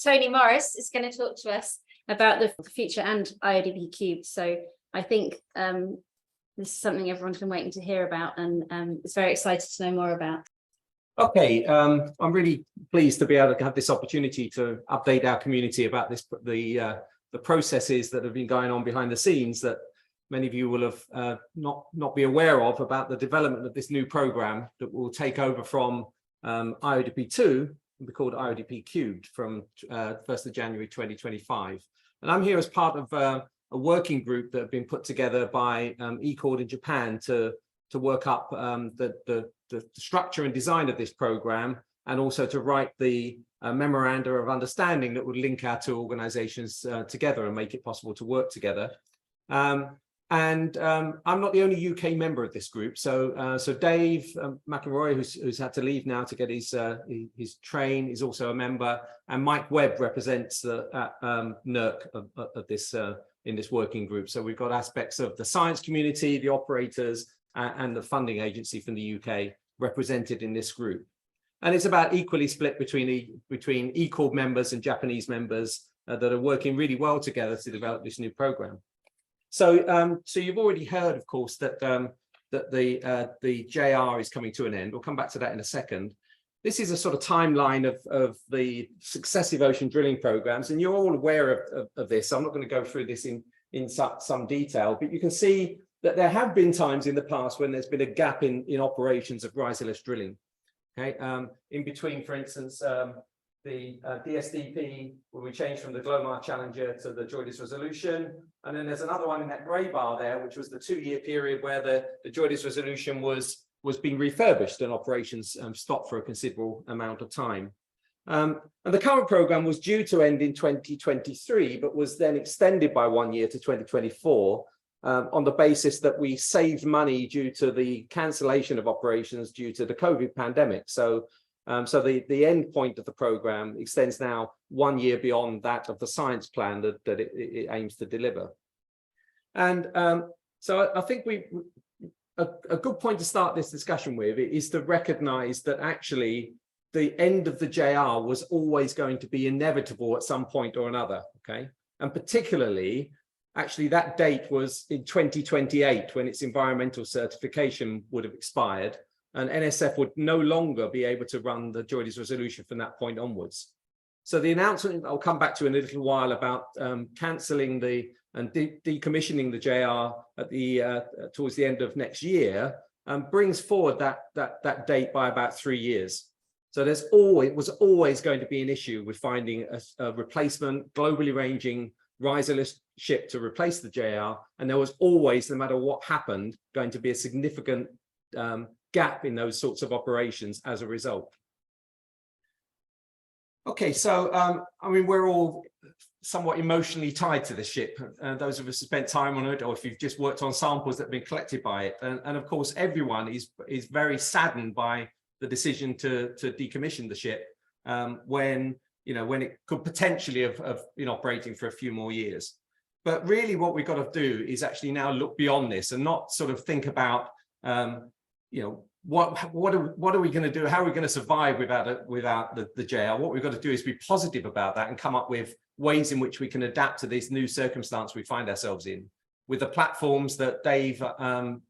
Tony Morris is going to talk to us about the future and IODP Cubed. So I think this is something everyone's been waiting to hear about, and is very excited to know more about. Okay, I'm really pleased to be able to have this opportunity to update our community about this, the processes that have been going on behind the scenes that many of you will have not be aware of, about the development of this new program that will take over from IODP-2 and be called IODP Cubed from 1st of January 2025. And I'm here as part of a working group that have been put together by ECORD and Japan to work up the structure and design of this program, and also to write the Memorandum of Understanding that would link our two organizations together and make it possible to work together. I'm not the only UK member of this group. So Dave McElroy, who's had to leave now to get his train, is also a member, and Mike Webb represents the NERC of this in this working group. So we've got aspects of the science community, the operators, and the funding agency from the UK represented in this group. And it's about equally split between ECORD members and Japanese members that are working really well together to develop this new program. So, so you've already heard, of course, that the JR is coming to an end. We'll come back to that in a second. This is a sort of timeline of the successive ocean drilling programs, and you're all aware of this. So I'm not going to go through this in some detail, but you can see that there have been times in the past when there's been a gap in operations of riserless drilling. Okay, in between, for instance, the DSDP, when we changed from the Glomar Challenger to the Joyous Resolution, and then there's another one in that grey bar there, which was the 2-year period where the Joyous Resolution was being refurbished and operations stopped for a considerable amount of time. And the current program was due to end in 2023, but was then extended by 1 year to 2024. On the basis that we saved money due to the cancellation of operations due to the COVID pandemic. So the end point of the program extends now 1 year beyond that of the science plan that it aims to deliver. And so I think a good point to start this discussion with is to recognize that actually the end of the JR was always going to be inevitable at some point or another, okay? And particularly, actually, that date was in 2028 when its environmental certification would have expired, and NSF would no longer be able to run the Joyous Resolution from that point onwards. So the announcement I'll come back to in a little while about cancelling and decommissioning the JR at towards the end of next year brings forward that date by about 3 years. So it was always going to be an issue with finding a replacement, globally ranging riserless ship to replace the JR, and there was always, no matter what happened, going to be a significant gap in those sorts of operations as a result. Okay, so I mean, we're all somewhat emotionally tied to this ship. Those of us who spent time on it, or if you've just worked on samples that have been collected by it, and of course, everyone is very saddened by the decision to decommission the ship when it could potentially have been operating for a few more years. But really what we've got to do is actually now look beyond this and not sort of think about, what are we going to do? How are we going to survive without the JR? What we've got to do is be positive about that and come up with ways in which we can adapt to this new circumstance we find ourselves in, with the platforms that Dave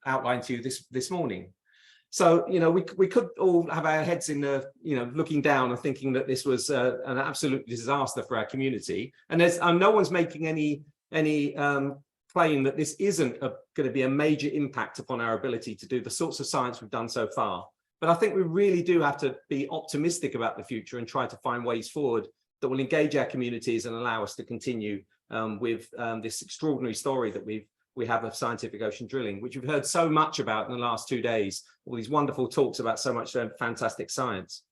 outlined to you this morning. So, we could all have our heads in the, looking down and thinking that this was an absolute disaster for our community. And there's no one's making any claim that this isn't going to be a major impact upon our ability to do the sorts of science we've done so far. But I think we really do have to be optimistic about the future and try to find ways forward that will engage our communities and allow us to continue with this extraordinary story that we have of scientific ocean drilling, which we've heard so much about in the last 2 days, all these wonderful talks about so much fantastic science.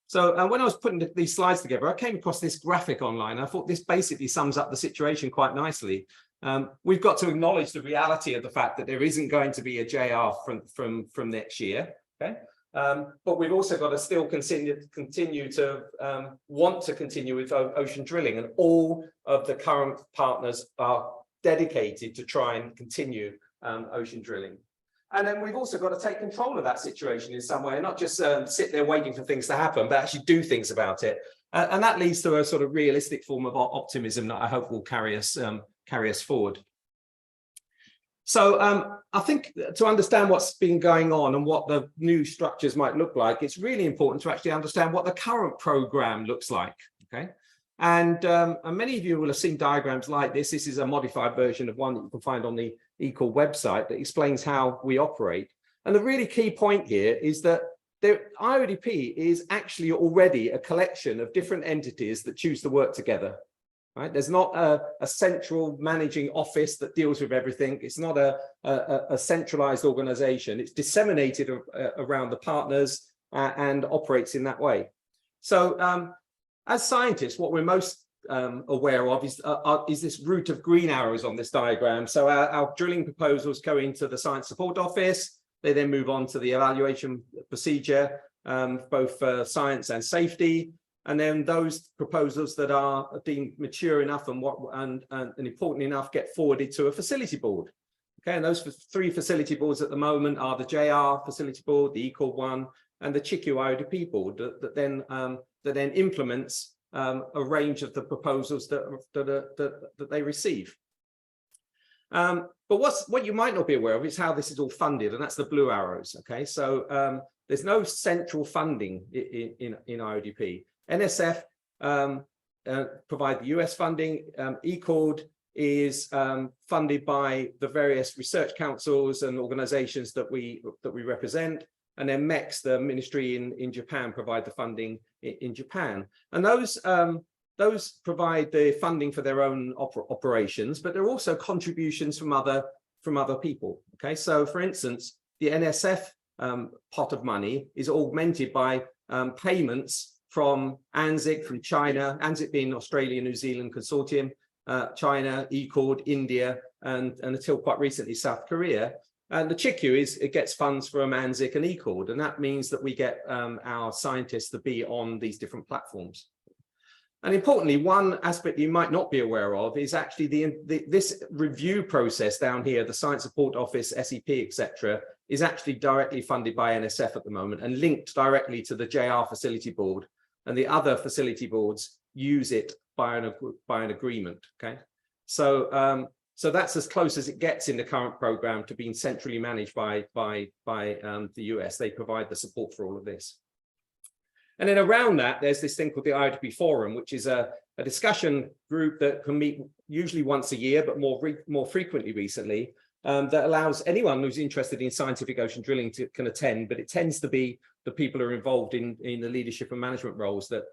So when I was putting these slides together, I came across this graphic online. I thought this basically sums up the situation quite nicely. We've got to acknowledge the reality of the fact that there isn't going to be a JR from next year, okay? But we've also got to still continue to want to continue with ocean drilling, and all of the current partners are dedicated to try and continue ocean drilling. And then we've also got to take control of that situation in some way, and not just sit there waiting for things to happen, but actually do things about it. And that leads to a sort of realistic form of optimism that I hope will carry us forward. So I think to understand what's been going on and what the new structures might look like, it's really important to actually understand what the current program looks like. Okay, and many of you will have seen diagrams like this. This is a modified version of one that you can find on the ECORD website that explains how we operate. And the really key point here is that the IODP is actually already a collection of different entities that choose to work together. Right? There's not a central managing office that deals with everything. It's not a centralized organization. It's disseminated around the partners and operates in that way. So as scientists, what we're most aware of is this route of green arrows on this diagram. So our drilling proposals go into the Science Support Office. They then move on to the evaluation procedure, both for science and safety. And then those proposals that are deemed mature enough and important enough get forwarded to a facility board. Okay, and those three facility boards at the moment are the JR facility board, the ECORD one, and the Chiku IODP board that then implements a range of the proposals that they receive. But what you might not be aware of is how this is all funded, and that's the blue arrows. Okay, so there's no central funding in IODP. NSF provide the US funding. ECORD is funded by the various research councils and organizations that we represent. And then MEX, the ministry in Japan, provide the funding in Japan. And those provide the funding for their own operations, but there are also contributions from other people. Okay, so for instance, the NSF pot of money is augmented by payments from ANZIC, from China, ANZIC being Australia, New Zealand Consortium, China, ECORD, India, and until quite recently, South Korea. And the Chiku it gets funds from ANZIC and ECORD, and that means that we get our scientists to be on these different platforms. And importantly, one aspect you might not be aware of is actually this review process down here, the Science Support Office, SEP, etc., is actually directly funded by NSF at the moment and linked directly to the JR Facility Board, and the other facility boards use it by an agreement. Okay, so that's as close as it gets in the current program to being centrally managed by the US. They provide the support for all of this. And then around that, there's this thing called the IODP Forum, which is a discussion group that can meet usually once a year, but more frequently recently, that allows anyone who's interested in scientific ocean drilling can attend, but it tends to be the people who are involved in the leadership and management roles that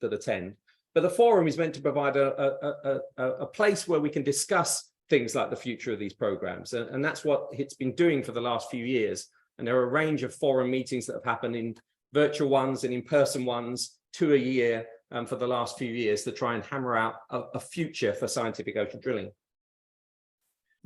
attend. But the forum is meant to provide a place where we can discuss things like the future of these programs, and that's what it's been doing for the last few years. And there are a range of forum meetings that have happened, in virtual ones and in-person ones, 2 a year for the last few years, to try and hammer out a future for scientific ocean drilling.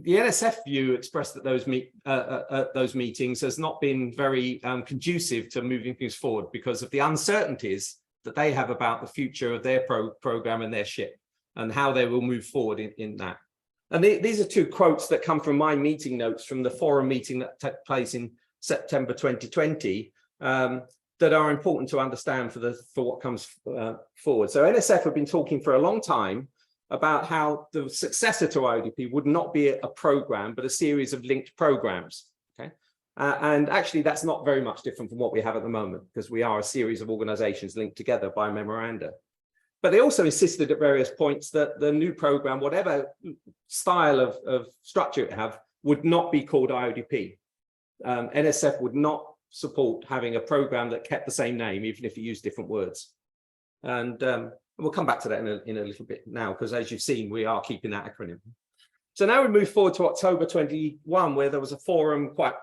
The NSF view expressed at those meetings has not been very conducive to moving things forward because of the uncertainties that they have about the future of their program and their ship and how they will move forward in that. And these are two quotes that come from my meeting notes from the forum meeting that took place in September 2020 that are important to understand for what comes forward. So NSF have been talking for a long time about how the successor to IODP would not be a program, but a series of linked programs. Okay, and actually that's not very much different from what we have at the moment, because we are a series of organizations linked together by memoranda. But they also insisted at various points that the new program, whatever style of structure it have, would not be called IODP. NSF would not support having a program that kept the same name, even if it used different words. And we'll come back to that in a little bit now, because as you've seen, we are keeping that acronym. So now we move forward to October 21, where there was a forum quite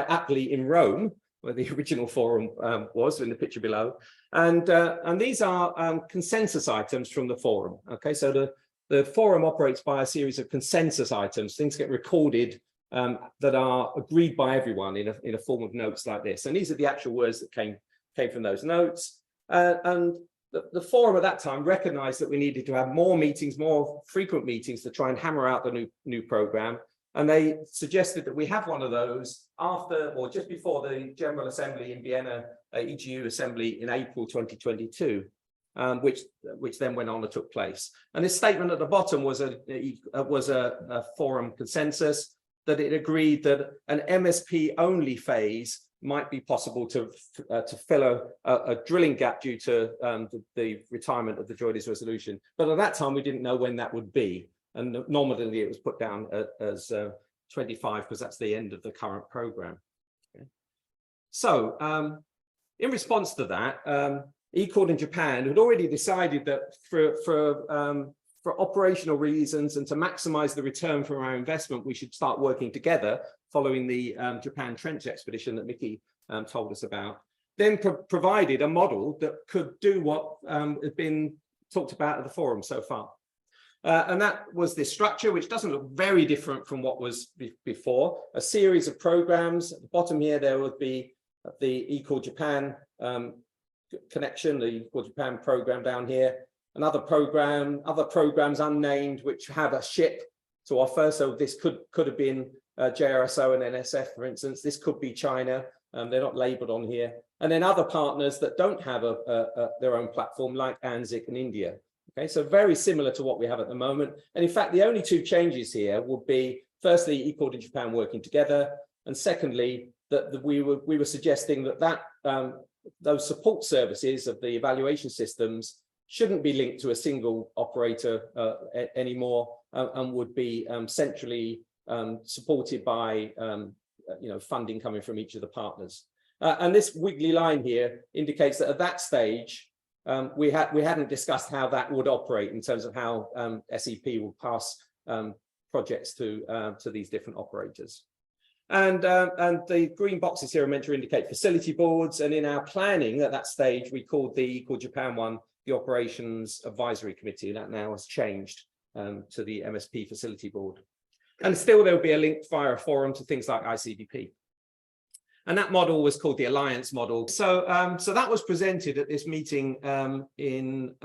aptly in Rome, where the original forum was, in the picture below. And these are consensus items from the forum. Okay, so the forum operates by a series of consensus items. Things get recorded that are agreed by everyone in a form of notes like this. And these are the actual words that came from those notes. And the forum at that time recognized that we needed to have more meetings, more frequent meetings, to try and hammer out the new program. And they suggested that we have one of those after or just before the General Assembly in Vienna, EGU Assembly in April 2022. which then went on and took place. And this statement at the bottom was a forum consensus that it agreed that an MSP only phase might be possible to fill a drilling gap due to the retirement of the JOIDES resolution. But at that time, we didn't know when that would be. And nominally, it was put down as 25 because that's the end of the current program. Okay. So in response to that, ECORD and Japan had already decided that for operational reasons and to maximize the return from our investment, we should start working together following the Japan trench expedition that Mickey told us about, then provided a model that could do what had been talked about at the forum so far. And that was this structure, which doesn't look very different from what was before. A series of programs. At the bottom here, there would be the ECORD Japan connection, the ECORD Japan program down here. Another program, other programs unnamed, which have a ship to offer. So this could have been JRSO and NSF, for instance. This could be China. They're not labeled on here. And then other partners that don't have their own platform, like ANZIC and India. Okay, so very similar to what we have at the moment. And in fact, the only two changes here would be, firstly, ECORD and Japan working together, and secondly, that we were suggesting that those support services of the evaluation systems shouldn't be linked to a single operator anymore, and would be centrally supported by funding coming from each of the partners. And this wiggly line here indicates that at that stage, we hadn't discussed how that would operate in terms of how SEP will pass projects to these different operators. And the green boxes here are meant to indicate facility boards. And in our planning at that stage, we called the ECORD Japan one the Operations Advisory Committee. That now has changed to the MSP Facility Board. And still there will be a link via a forum to things like ICDP. And that model was called the Alliance model. So that was presented at this meeting in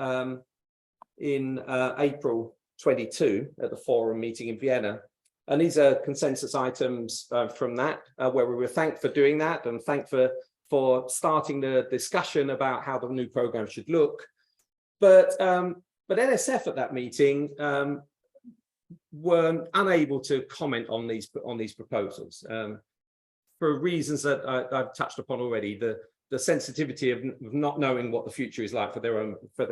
April 22 at the forum meeting in Vienna. And these are consensus items from that, where we were thanked for doing that and thanked for starting the discussion about how the new program should look. But NSF at that meeting were unable to comment on these proposals for reasons that I've touched upon already. The sensitivity of not knowing what the future is like for their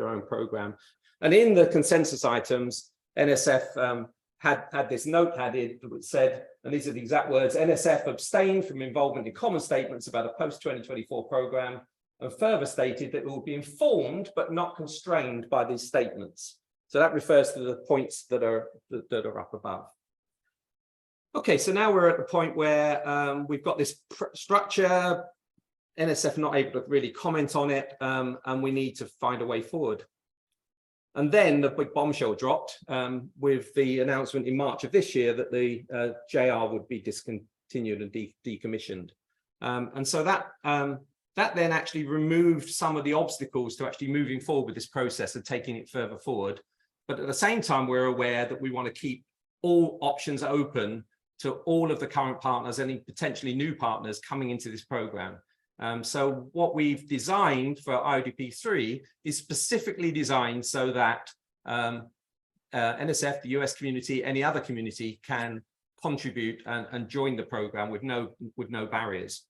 own program. And in the consensus items, NSF had this note added that said, and these are the exact words: NSF abstained from involvement in common statements about a post-2024 program, and further stated that it will be informed but not constrained by these statements. So that refers to the points that are up above. Okay, so now we're at the point where we've got this structure, NSF not able to really comment on it, and we need to find a way forward. And then the big bombshell dropped with the announcement in March of this year that the JR would be discontinued and decommissioned. And so that then actually removed some of the obstacles to actually moving forward with this process and taking it further forward. But at the same time, we're aware that we want to keep all options open to all of the current partners, any potentially new partners coming into this program. So what we've designed for IODP-3 is specifically designed so that NSF, the US community, any other community can contribute and join the program with no barriers.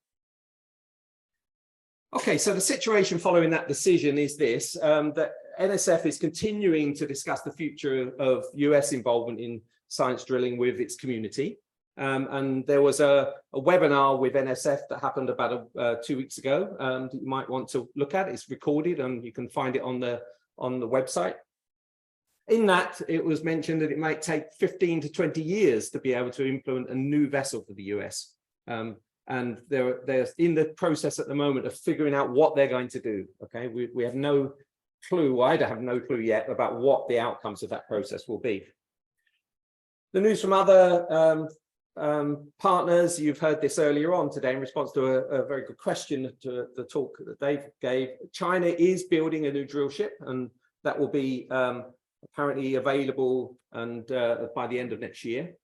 Okay, so the situation following that decision is this, that NSF is continuing to discuss the future of US involvement in science drilling with its community. And there was a webinar with NSF that happened about 2 weeks ago that you might want to look at. It's recorded and you can find it on the website. In that, it was mentioned that it might take 15 to 20 years to be able to implement a new vessel for the US. And they're in the process at the moment of figuring out what they're going to do. Okay, we have no clue, I have no clue yet about what the outcomes of that process will be. The news from other partners, you've heard this earlier on today in response to a very good question to the talk that Dave gave. China is building a new drill ship, and that will be apparently available and by the end of next year.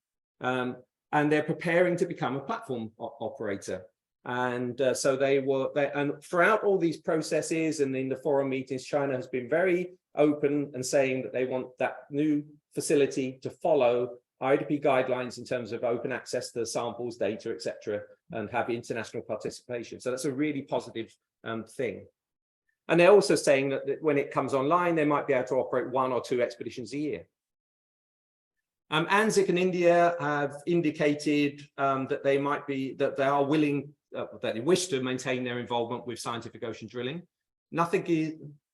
And they're preparing to become a platform operator. And so and throughout all these processes and in the forum meetings, China has been very open and saying that they want that new facility to follow IODP guidelines in terms of open access to samples, data, etc., and have international participation. So that's a really positive thing. And they're also saying that when it comes online, they might be able to operate 1 or 2 expeditions a year. ANZIC and India have indicated that they are willing, that they wish to maintain their involvement with scientific ocean drilling.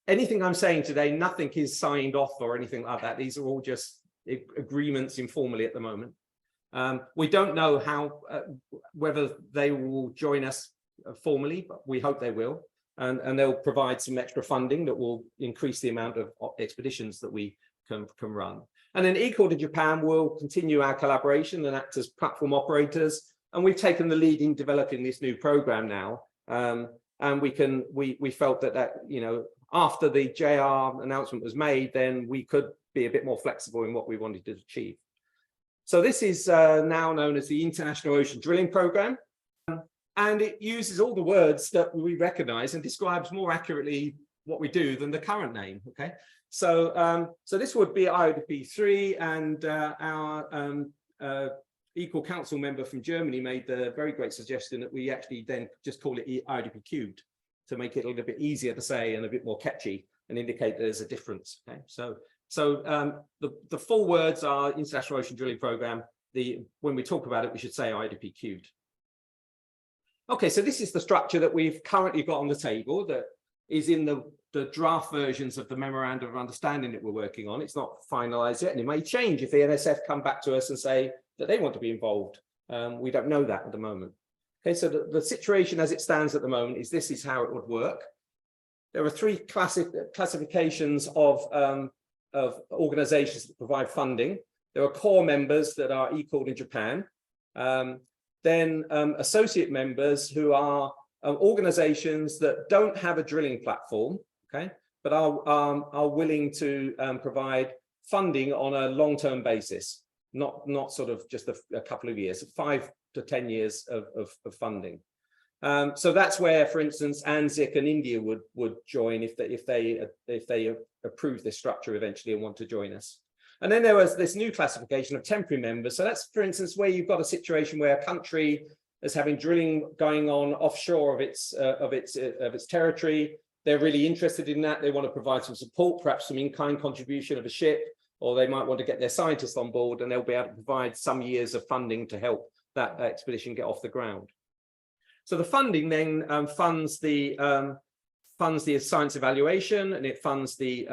Anything I'm saying today, nothing is signed off or anything like that. These are all just agreements informally at the moment. We don't know whether they will join us formally, but we hope they will. And they'll provide some extra funding that will increase the amount of expeditions that we can run. And then ECORD and Japan will continue our collaboration and act as platform operators. And we've taken the lead in developing this new program now. And we felt that, you know, after the JR announcement was made, then we could be a bit more flexible in what we wanted to achieve. So this is now known as the International Ocean Drilling Program. And it uses all the words that we recognize and describes more accurately what we do than the current name. Okay, so this would be IODP-3, and our Equal Council member from Germany made the very great suggestion that we actually then just call it IODP cubed to make it a little bit easier to say and a bit more catchy and indicate there's a difference. Okay, so the full words are International Ocean Drilling Program. When we talk about it, we should say IODP cubed. Okay, so this is the structure that we've currently got on the table that is in the draft versions of the Memorandum of Understanding that we're working on. It's not finalized yet, and it may change if the NSF come back to us and say that they want to be involved. We don't know that at the moment. Okay, so the situation as it stands at the moment is this is how it would work. There are 3 classifications of organizations that provide funding. There are core members that are ECORD in Japan. Then associate members who are organizations that don't have a drilling platform, okay, but are willing to provide funding on a long-term basis, not sort of just a couple of years, 5 to 10 years of funding. So that's where, for instance, ANZIC and India would join if they approve this structure eventually and want to join us. And then there was this new classification of temporary members. So that's, for instance, where you've got a situation where a country is having drilling going on offshore of its territory. They're really interested in that. They want to provide some support, perhaps some in-kind contribution of a ship, or they might want to get their scientists on board, and they'll be able to provide some years of funding to help that expedition get off the ground. So the funding then funds the science evaluation, and it funds the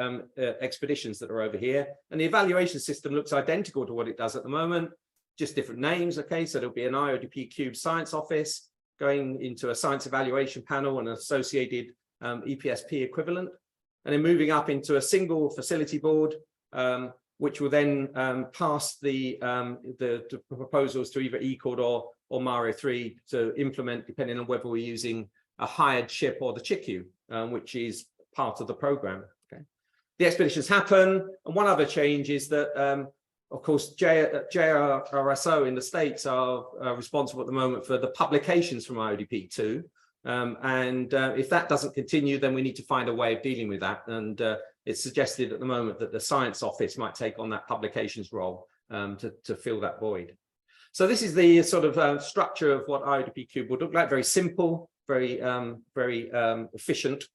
expeditions that are over here. And the evaluation system looks identical to what it does at the moment, just different names. Okay, so there'll be an IODP Cube Science Office going into a science evaluation panel and associated EPSP equivalent, and then moving up into a single facility board, which will then pass the proposals to either ECORD or Mario 3 to implement, depending on whether we're using a hired ship or the Chiku, which is part of the program. Okay, the expeditions happen, and one other change is that, of course, JRSO in the States are responsible at the moment for the publications from IODP-2, and if that doesn't continue, then we need to find a way of dealing with that. And it's suggested at the moment that the science office might take on that publications role to fill that void. So this is the sort of structure of what IODP Cube would look like. Very simple, very efficient.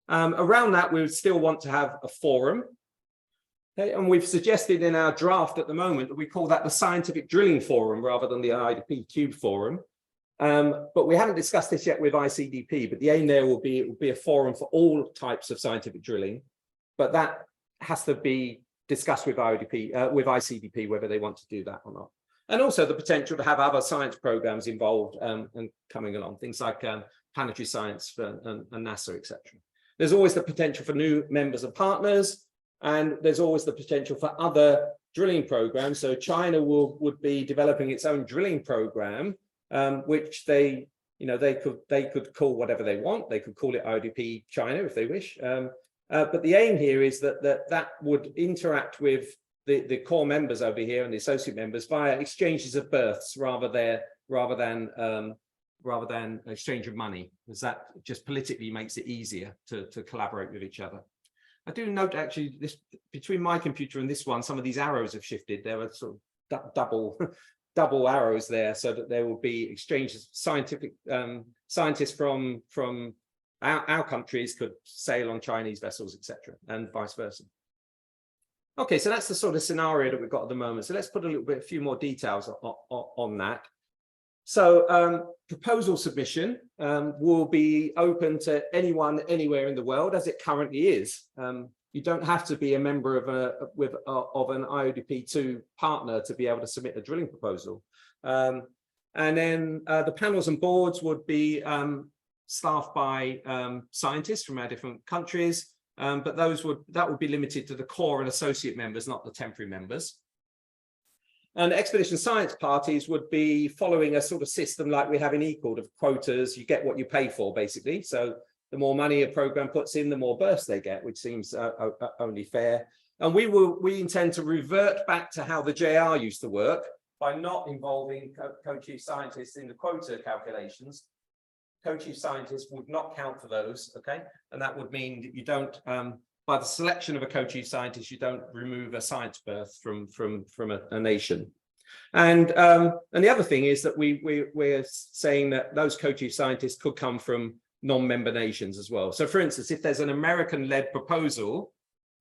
Around that, we would still want to have a forum. Okay, and we've suggested in our draft at the moment that we call that the Scientific Drilling Forum rather than the IODP Cube Forum. But we haven't discussed this yet with ICDP, but the aim there will be a forum for all types of scientific drilling, but that has to be discussed with IODP, with ICDP, whether they want to do that or not. And also the potential to have other science programs involved and coming along, things like planetary science and NASA, etc. There's always the potential for new members and partners, and there's always the potential for other drilling programs. So China would be developing its own drilling program, which they could call whatever they want. They could call it IODP China if they wish. But the aim here is that would interact with the core members over here and the associate members via exchanges of berths rather than rather than exchange of money, because that just politically makes it easier to collaborate with each other. I do note actually this between my computer and this one, some of these arrows have shifted. There were sort of double arrows there, so that there will be exchanges. Scientific scientists from our countries could sail on Chinese vessels, etc., and vice versa. Okay, so that's the sort of scenario that we've got at the moment. So let's put a few more details on that. So proposal submission will be open to anyone, anywhere in the world, as it currently is. You don't have to be a member of an IODP-2 partner to be able to submit a drilling proposal. And then the panels and boards would be staffed by scientists from our different countries, but that would be limited to the core and associate members, not the temporary members. And expedition science parties would be following a sort of system like we have in ECORD of quotas. You get what you pay for, basically. So the more money a program puts in, the more bursts they get, which seems only fair. And we intend to revert back to how the JR used to work by not involving co-chief scientists in the quota calculations. Co-chief scientists would not count for those, okay? And that would mean that you don't, by the selection of a co-chief scientist, you don't remove a science berth from a nation. And the other thing is that we're saying that those co-chief scientists could come from non-member nations as well. So for instance, if there's an American-led proposal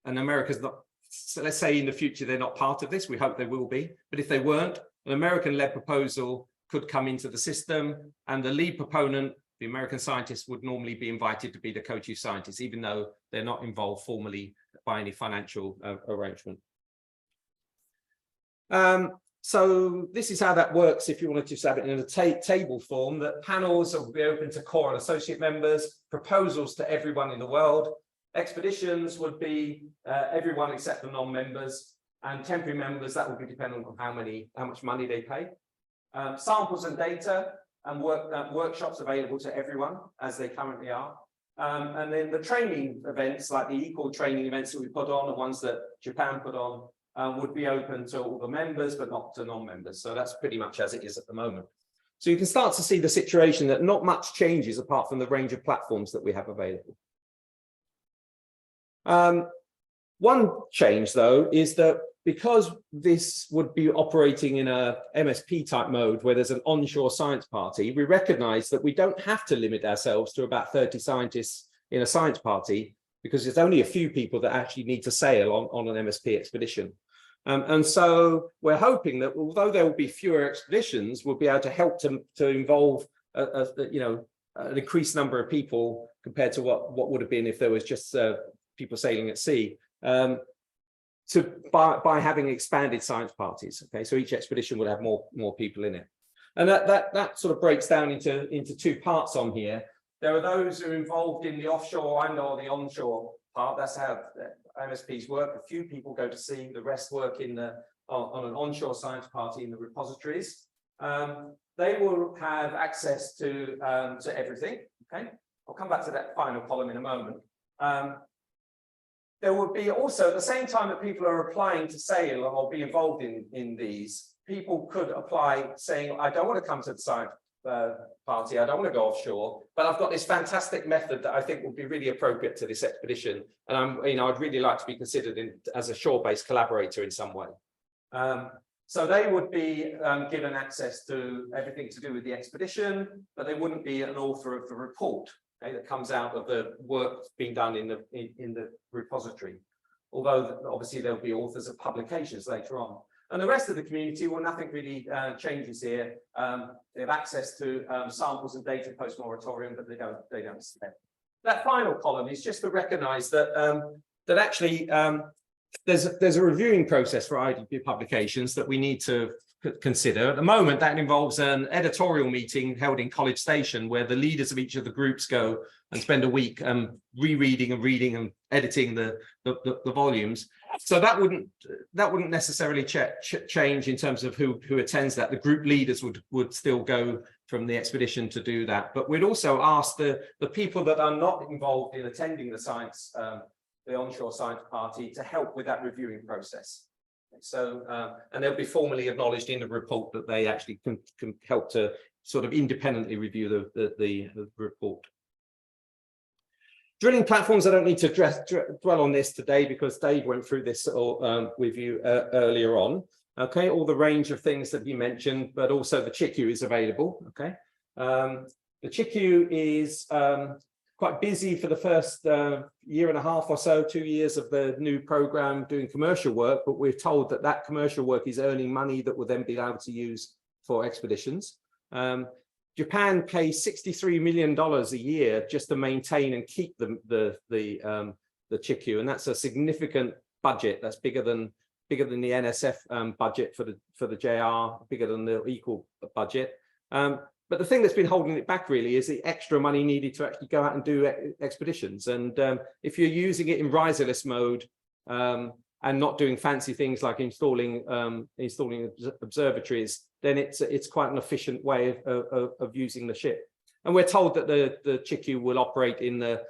and America's not, so let's say in the future they're not part of this, we hope they will be, but if they weren't, an American-led proposal could come into the system, and the lead proponent, the American scientists, would normally be invited to be the co-chief scientists, even though they're not involved formally by any financial arrangement. So this is how that works if you wanted to just have it in a table form, that panels will be open to core and associate members, proposals to everyone in the world, expeditions would be everyone except the non-members, and temporary members, that will be dependent on how much money they pay. Samples and data and workshops available to everyone as they currently are. And then the training events, like the ECORD training events that we put on, the ones that Japan put on, would be open to all the members, but not to non-members. So that's pretty much as it is at the moment. So you can start to see the situation that not much changes apart from the range of platforms that we have available. One change, though, is that because this would be operating in a MSP type mode where there's an onshore science party, we recognize that we don't have to limit ourselves to about 30 scientists in a science party, because there's only a few people that actually need to sail on an MSP expedition. And so we're hoping that although there will be fewer expeditions, we'll be able to help to involve an increased number of people compared to what would have been if there was just people sailing at sea, by having expanded science parties. Okay, so each expedition would have more people in it, and that sort of breaks down into two parts on here. There are those who are involved in the offshore and/or the onshore part. That's how MSPs work. A few people go to sea, the rest work on an onshore science party in the repositories. They will have access to everything. Okay, I'll come back to that final column in a moment. There would be also, at the same time that people are applying to sail or be involved in these, people could apply saying, I don't want to come to the science party, I don't want to go offshore, but I've got this fantastic method that I think would be really appropriate to this expedition, and I'd really like to be considered as a shore-based collaborator in some way. So they would be given access to everything to do with the expedition, but they wouldn't be an author of the report, okay, that comes out of the work being done in the repository. Although obviously there'll be authors of publications later on. And the rest of the community, well, nothing really changes here. They have access to samples and data post-moratorium, but they don't spend. That final column is just to recognise that that actually there's a reviewing process for IODP publications that we need to consider. At the moment, that involves an editorial meeting held in College Station, where the leaders of each of the groups go and spend a week rereading and reading and editing the volumes. So that wouldn't necessarily change in terms of who attends that. The group leaders would still go from the expedition to do that. But we'd also ask the people that are not involved in attending the onshore science party to help with that reviewing process. So, and they'll be formally acknowledged in the report that they actually can help to sort of independently review the report. Drilling platforms, I don't need to dwell on this today because Dave went through this with you earlier on. Okay, all the range of things that he mentioned, but also the Chiku is available. Okay, the Chiku is quite busy for the first year and a half or so, 2 years of the new program doing commercial work, but we're told that that commercial work is earning money that will then be able to use for expeditions. Japan pays $63 million a year just to maintain and keep the Chiku, and that's a significant budget. That's bigger than the NSF budget for the JR, bigger than the equal budget. But the thing that's been holding it back really is the extra money needed to actually go out and do expeditions. And if you're using it in riserless mode and not doing fancy things like installing observatories, then it's quite an efficient way of using the ship. And we're told that the Chiku will operate in the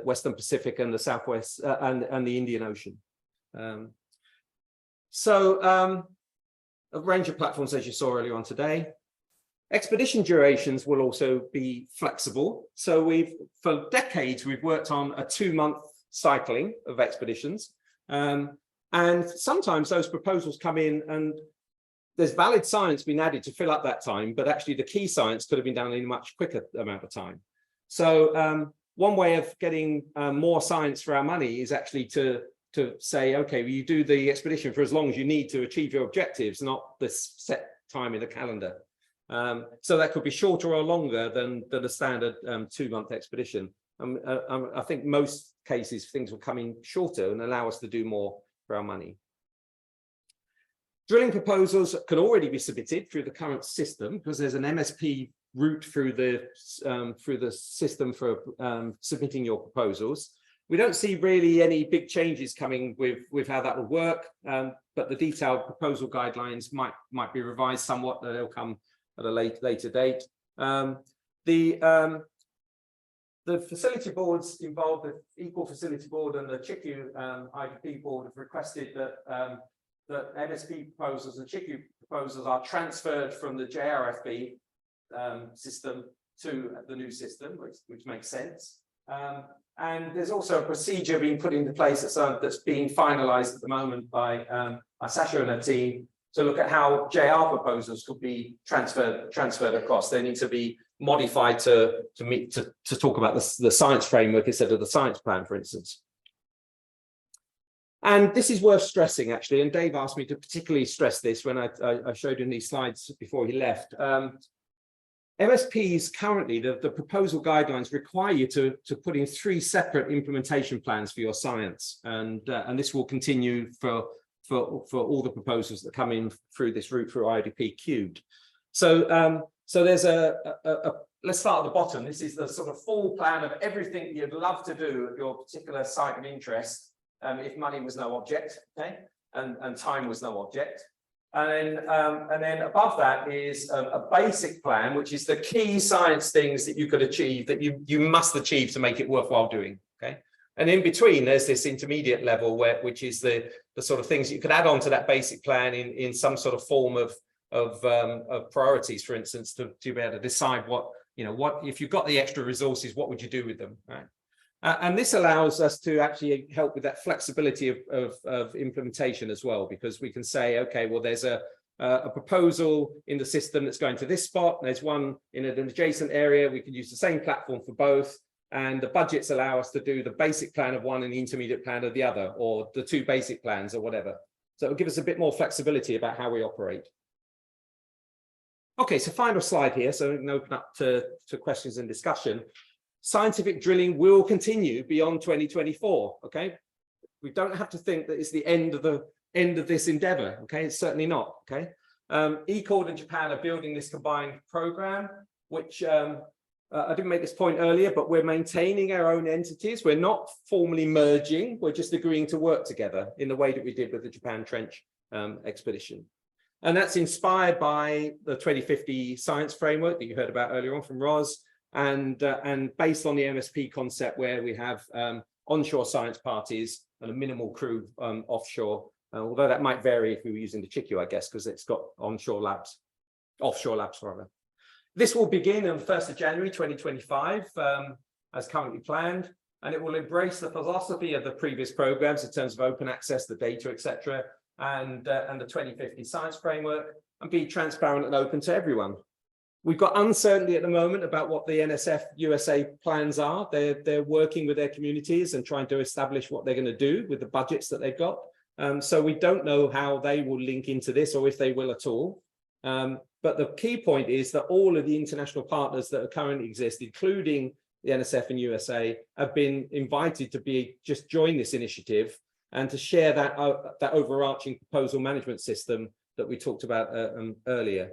Western Pacific and the Southwest and the Indian Ocean. A range of platforms, as you saw earlier on today. Expedition durations will also be flexible. So for decades, we've worked on a 2-month cycling of expeditions. And sometimes those proposals come in and there's valid science being added to fill up that time, but actually the key science could have been done in a much quicker amount of time. So one way of getting more science for our money is actually to say, okay, well, you do the expedition for as long as you need to achieve your objectives, not this set time in the calendar. So that could be shorter or longer than a standard 2-month expedition. I think most cases things will come in shorter and allow us to do more for our money. Drilling proposals can already be submitted through the current system because there's an MSP route through the system for submitting your proposals. We don't see really any big changes coming with how that will work, but the detailed proposal guidelines might be revised somewhat. They'll come at a later date. The facility boards involved, the ECORD facility board and the Chiku IDP board have requested that that MSP proposals and Chiku proposals are transferred from the JRFB system to the new system, which makes sense. And there's also a procedure being put into place that's being finalized at the moment by Sasha and her team to look at how JR proposals could be transferred across. They need to be modified to talk about the science framework instead of the science plan, for instance. And this is worth stressing, actually, and Dave asked me to particularly stress this when I showed him these slides before he left. MSPs currently, the proposal guidelines require you to put in 3 separate implementation plans for your science, and this will continue for all the proposals that come in through this route through IODP cubed. So there's let's start at the bottom. This is the sort of full plan of everything you'd love to do at your particular site of interest, if money was no object, okay, and time was no object. And then above that is a basic plan, which is the key science things that you could achieve, that you must achieve to make it worthwhile doing. Okay, and in between there's this intermediate level which is the sort of things you could add on to that basic plan in some sort of form of priorities, for instance, to be able to decide what if you've got the extra resources, what would you do with them, right? And this allows us to actually help with that flexibility of implementation as well, because we can say, okay, well, there's a proposal in the system that's going to this spot. There's one in an adjacent area. We can use the same platform for both. And the budgets allow us to do the basic plan of one and the intermediate plan of the other, or the 2 basic plans or whatever. So it'll give us a bit more flexibility about how we operate. Okay, so final slide here. So we can open up to questions and discussion. Scientific drilling will continue beyond 2024. Okay, we don't have to think that it's the end of this endeavor. Okay, it's certainly not. Okay, ECORD and Japan are building this combined program, which I didn't make this point earlier, but we're maintaining our own entities. We're not formally merging. We're just agreeing to work together in the way that we did with the Japan Trench expedition. And that's inspired by the 2050 science framework that you heard about earlier on from Roz. And based on the MSP concept, where we have onshore science parties and a minimal crew offshore, although that might vary if we were using the Chiku, I guess, because it's got offshore labs rather. This will begin on the 1st of January 2025, as currently planned, and it will embrace the philosophy of the previous programs in terms of open access, the data, etc., and the 2050 science framework, and be transparent and open to everyone. We've got uncertainty at the moment about what the NSF USA plans are. They're working with their communities and trying to establish what they're going to do with the budgets that they've got. So we don't know how they will link into this or if they will at all. But the key point is that all of the international partners that currently exist, including the NSF and USA, have been invited to just join this initiative and to share that overarching proposal management system that we talked about earlier.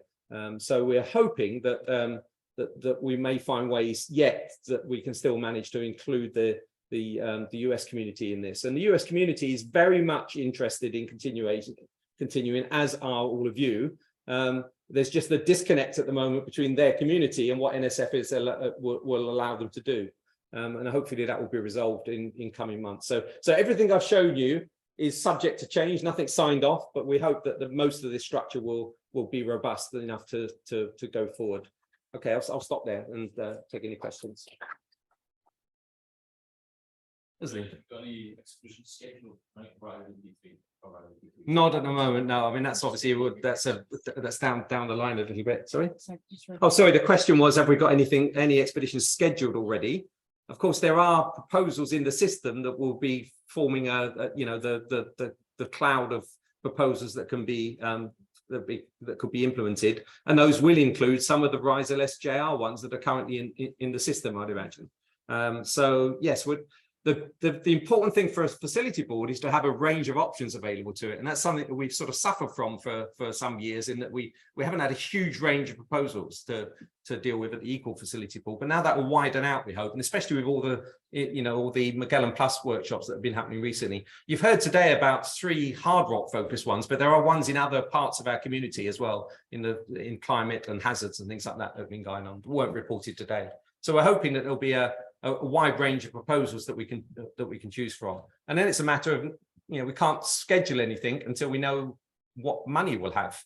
So we're hoping that that we may find ways yet that we can still manage to include the US community in this. And the US community is very much interested in continuing, as are all of you. There's just the disconnect at the moment between their community and what NSF will allow them to do. And hopefully that will be resolved in coming months. So everything I've shown you is subject to change, nothing signed off, but we hope that most of this structure will be robust enough to go forward. Okay, I'll stop there and take any questions. Any exhibition scheduled for IODP-3? Not at the moment, no. I mean, that's obviously that's down the line a little bit. Sorry. Oh, sorry. The question was, have we got any expeditions scheduled already? Of course, there are proposals in the system that will be forming the cloud of proposals that can be that could be implemented, and those will include some of the RISE LSJR ones that are currently in the system, I'd imagine. So yes, the important thing for a facility board is to have a range of options available to it, and that's something that we've sort of suffered from for some years, in that we haven't had a huge range of proposals to deal with at the ECORD facility board. But now that will widen out, we hope, and especially with all the Magellan Plus workshops that have been happening recently. You've heard today about 3 hard rock focused ones, but there are ones in other parts of our community as well, in climate and hazards and things like that have been going on, weren't reported today. So we're hoping that there'll be a wide range of proposals that we can choose from, and then it's a matter of, we can't schedule anything until we know what money we'll have.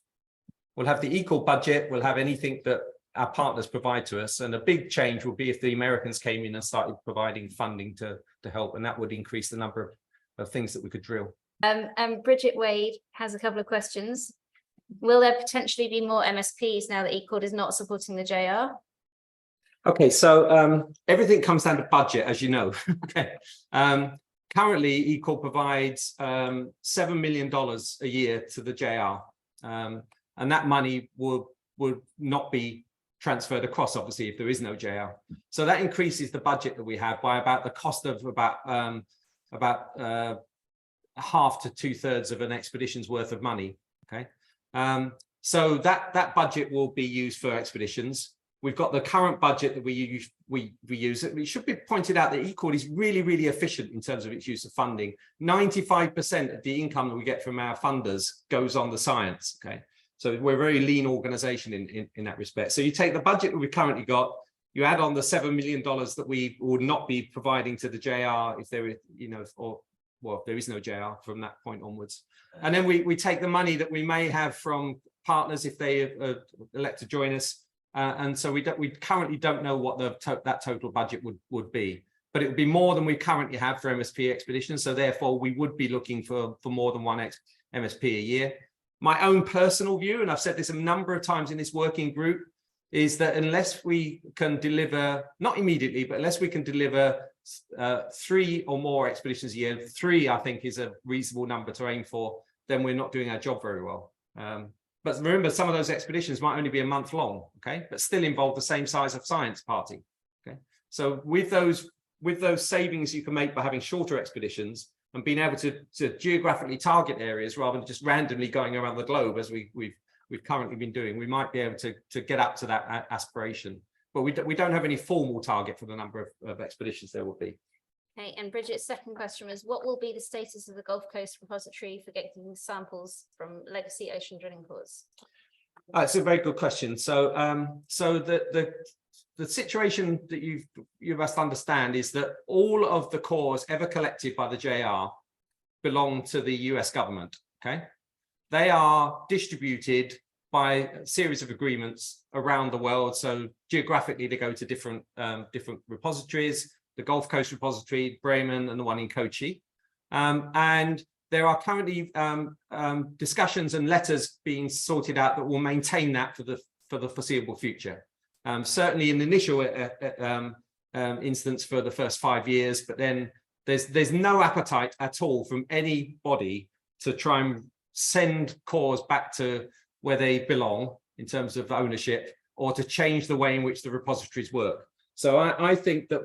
We'll have the ECORD budget, we'll have anything that our partners provide to us, and a big change will be if the Americans came in and started providing funding to help, and that would increase the number of things that we could drill. Bridget Wade has a couple of questions. Will there potentially be more MSPs now that ECORD is not supporting the JR? Okay, so everything comes down to budget, as you know. Okay. Currently, ECORD provides $7 million a year to the JR, and that money would not be transferred across, obviously, if there is no JR. So that increases the budget that we have by about the cost of about half to 2/3 of an expedition's worth of money. Okay, so that budget will be used for expeditions. We've got the current budget that we use. It should be pointed out that ECORD is really, really efficient in terms of its use of funding. 95% of the income that we get from our funders goes on the science. Okay, so we're a very lean organization in that respect. So you take the budget that we've currently got, you add on the $7 million that we would not be providing to the JR if there is, if there is no JR from that point onwards, and then we take the money that we may have from partners if they elect to join us. And so we currently don't know what that total budget would be, but it would be more than we currently have for MSP expeditions. So therefore, we would be looking for more than one MSP a year. My own personal view, and I've said this a number of times in this working group, is that unless we can deliver, not immediately, but unless we can deliver 3 or more expeditions a year, 3 I think is a reasonable number to aim for, then we're not doing our job very well. But remember, some of those expeditions might only be a month long, okay, but still involve the same size of science party. Okay, so with those savings you can make by having shorter expeditions and being able to geographically target areas rather than just randomly going around the globe as we've currently been doing, we might be able to get up to that aspiration. But we don't have any formal target for the number of expeditions there will be. Okay, and Bridget's second question was, what will be the status of the Gulf Coast repository for getting samples from legacy ocean drilling cores? It's a very good question. So, the situation that you must understand is that all of the cores ever collected by the JR belong to the US government. Okay, they are distributed by a series of agreements around the world. So geographically, they go to different repositories, the Gulf Coast repository, Bremen, and the one in Kochi. And there are currently discussions and letters being sorted out that will maintain that for the foreseeable future. Certainly in the initial instance for the first 5 years, but then there's no appetite at all from any body to try and send cores back to where they belong in terms of ownership, or to change the way in which the repositories work. So I think that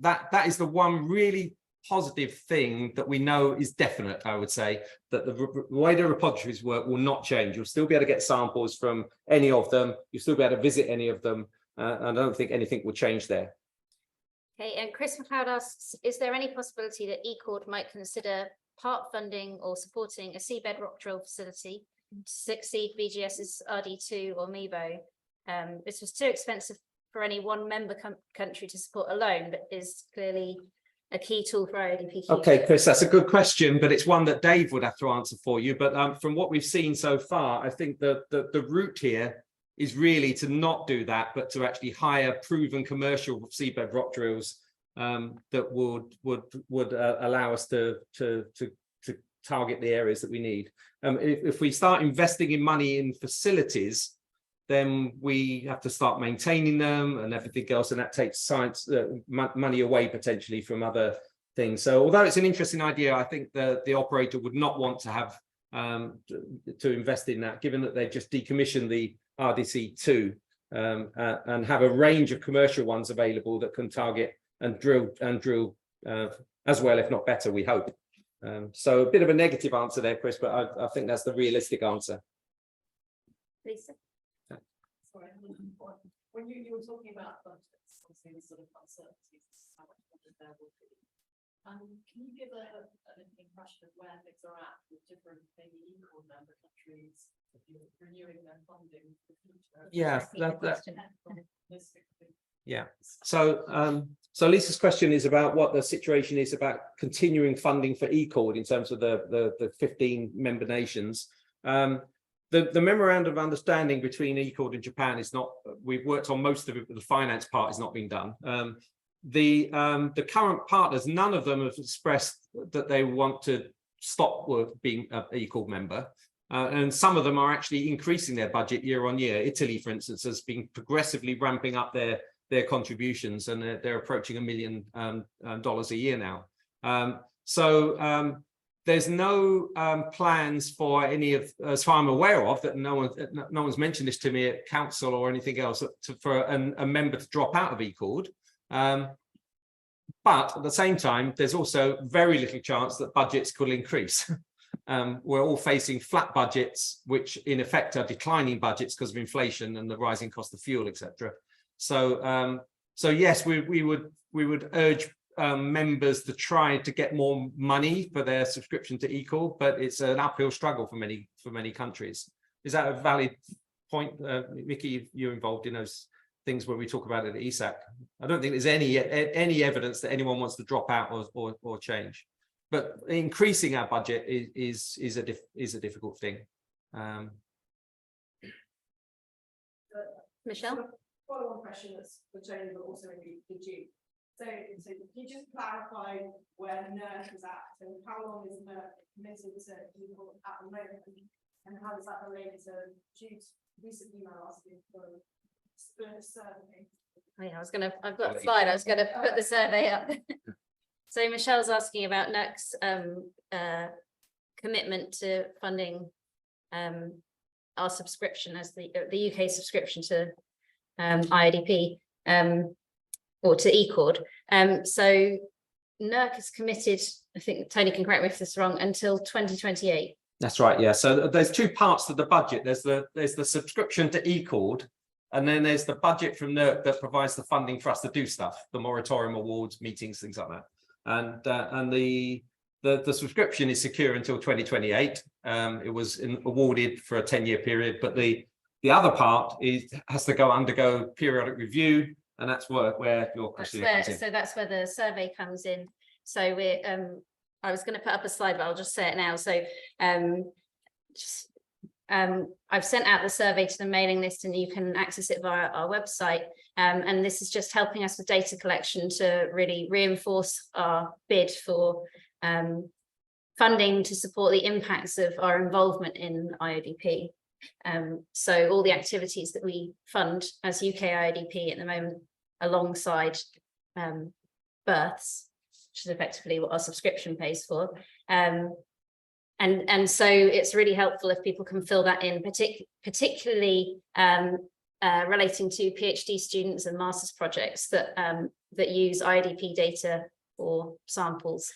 that is the one really positive thing that we know is definite. I would say that the way the repositories work will not change. You'll still be able to get samples from any of them. You'll still be able to visit any of them. I don't think anything will change there. Okay, and Chris McLeod asks, is there any possibility that ECORD might consider part funding or supporting a seabed rock drill facility to succeed BGS's RD2 or MEBO? This was too expensive for any one member country to support alone, but is clearly a key tool for IODP. Okay, Chris, that's a good question, but it's one that Dave would have to answer for you. But from what we've seen so far, I think that the route here is really to not do that, but to actually hire proven commercial seabed rock drills that would allow us to target the areas that we need. If we start investing in money in facilities, then we have to start maintaining them and everything else, and that takes science money away potentially from other things. So although it's an interesting idea, I think the operator would not want to have to invest in that, given that they've just decommissioned the RDC-2 and have a range of commercial ones available that can target and drill as well, if not better, we hope. So a bit of a negative answer there, Chris, but I think that's the realistic answer. Lisa? Sorry, when you were talking about budgets, obviously the sort of uncertainties, how much budget there will be. Can you give an impression of where things are at with different maybe ECORD member countries renewing their funding for the future? Yeah, yeah. So Lisa's question is about what the situation is about continuing funding for ECORD in terms of the 15 member nations. The Memorandum of Understanding between ECORD and Japan is not, we've worked on most of it, but the finance part is not being done. The current partners, none of them have expressed that they want to stop being an ECORD member. And some of them are actually increasing their budget year on year. Italy, for instance, has been progressively ramping up their contributions, and they're approaching $1 million a year now. There's no plans for any of, as far as I'm aware of, that no one's mentioned this to me at council or anything else, for a member to drop out of ECORD. But at the same time, there's also very little chance that budgets could increase. We're all facing flat budgets, which in effect are declining budgets because of inflation and the rising cost of fuel, etc. So yes, we would urge members to try to get more money for their subscription to ECORD, but it's an uphill struggle for many countries. Is that a valid point, Mickey? You're involved in those things where we talk about it at ESAC. I don't think there's any evidence that anyone wants to drop out or change, but increasing our budget is a difficult thing. Michelle? Follow-on question that's for Jane, but also maybe for you. So can you just clarify where NERC is at? So how long is NERC committed to ECORD at the moment? And how does that relate to Jude's recent email asking for a survey? Oh yeah, I've got a slide, I was gonna put the survey up. So Michelle's asking about NERC's commitment to funding our subscription as the UK subscription to IODP or to ECORD. So NERC is committed, I think Tony can correct me if this is wrong, until 2028. That's right, yeah. So there's two parts to the budget. There's the subscription to ECORD, and then there's the budget from NERC that provides the funding for us to do stuff, the moratorium awards, meetings, things like that. And the subscription is secure until 2028. It was awarded for a 10-year period, but the other part has to undergo periodic review, and that's where your question comes in. So that's where the survey comes in. So I was going to put up a slide, but I'll just say it now. So just, I've sent out the survey to the mailing list and you can access it via our website. And this is just helping us with data collection to really reinforce our bid for funding to support the impacts of our involvement in IODP. So all the activities that we fund as UK-IODP at the moment alongside births, which is effectively what our subscription pays for. And so it's really helpful if people can fill that in, particularly relating to PhD students and master's projects that that use IODP data or samples,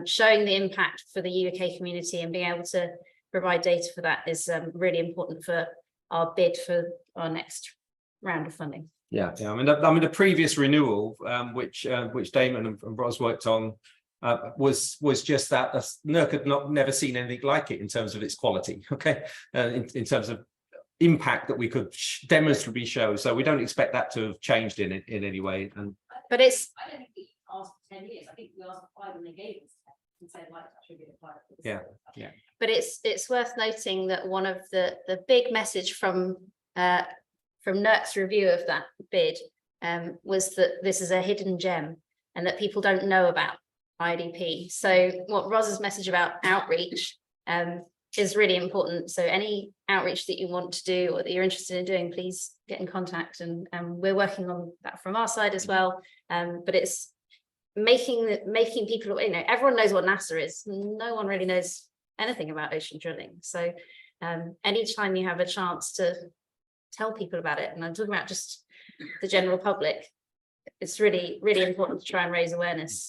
showing the impact for the UK community and being able to provide data for that is really important for our bid for our next round of funding. Yeah, I mean the previous renewal, which Damon and Ros worked on, was just that NERC had never seen anything like it in terms of its quality. Okay, in terms of impact that we could demonstrably show. So we don't expect that to have changed in any way. And but it's, I don't think we asked for 10 years. I think we asked for 5 and they gave us 10 and said like that should be the 5. Yeah. but it's worth noting that one of the big message from NERC's review of that bid was that this is a hidden gem and that people don't know about IODP. So what Roz's message about outreach is really important. So any outreach that you want to do or that you're interested in doing, please get in contact, and we're working on that from our side as well. But it's making people, everyone knows what NASA is. No one really knows anything about ocean drilling. So anytime you have a chance to tell people about it, and I'm talking about just the general public, it's really, really important to try and raise awareness